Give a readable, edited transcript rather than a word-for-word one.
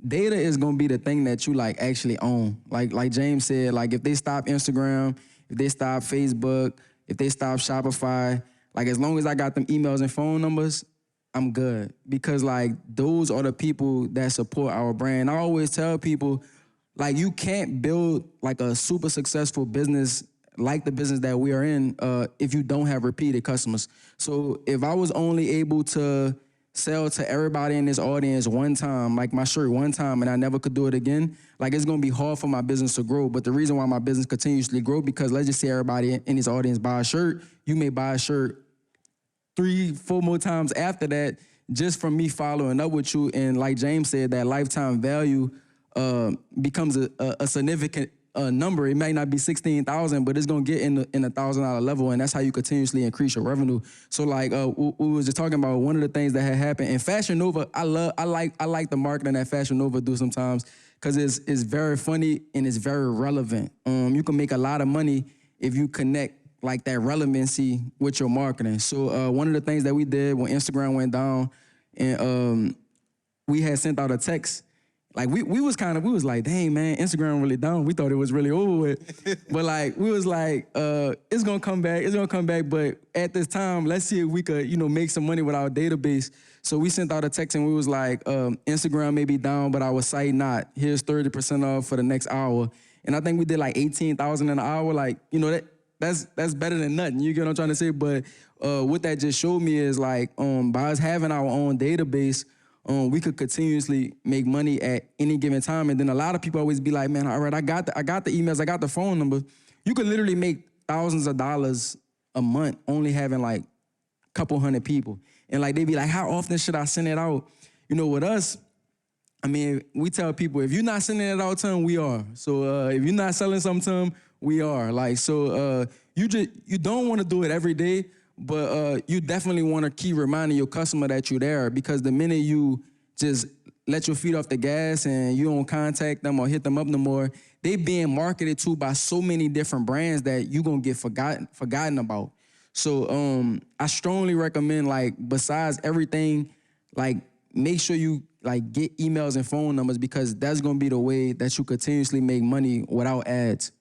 data is gonna be the thing that you like actually own. Like James said, like if they stop Instagram, if they stop Facebook, if they stop Shopify, like as long as I got them emails and phone numbers, I'm good. Because like those are the people that support our brand. I always tell people, like you can't build like a super successful business like the business that we are in if you don't have repeated customers. So if I was only able to sell to everybody in this audience one time, like my shirt one time, and I never could do it again, like it's gonna be hard for my business to grow. But the reason why my business continuously grow, because let's just say everybody in this audience buy a shirt, you may buy a shirt 3, 4 more times after that, just from me following up with you. And like James said, that lifetime value becomes a significant number. It might not be 16,000, but it's gonna get in the $1,000 level, and that's how you continuously increase your revenue. So like we was just talking about one of the things that had happened in Fashion Nova. I like the marketing that Fashion Nova do sometimes, because it's very funny and it's very relevant. You can make a lot of money if you connect like that relevancy with your marketing. So one of the things that we did when Instagram went down, and we had sent out a text. Like we was like, dang man, Instagram really down. We thought it was really over with. But like we was like, it's gonna come back, but at this time, let's see if we could, make some money with our database. So we sent out a text and we was like, Instagram may be down, but our site not. Here's 30% off for the next hour. And I think we did like 18,000 in an hour. Like, that's better than nothing. You get what I'm trying to say? But what that just showed me is like, by us having our own database, we could continuously make money at any given time. And then a lot of people always be like, man, all right, I got the emails, I got the phone number. You could literally make thousands of dollars a month only having like a couple hundred people. And like, they be like, how often should I send it out? With us, I mean, we tell people, if you're not sending it out to them, we are. So if you're not selling something to them, we are. Like, so you don't want to do it every day, but you definitely want to keep reminding your customer that you're there, because the minute you just let your feet off the gas and you don't contact them or hit them up no more, they being marketed to by so many different brands that you're going to get forgotten about. So I strongly recommend, like, besides everything, like, make sure you like get emails and phone numbers, because that's going to be the way that you continuously make money without ads.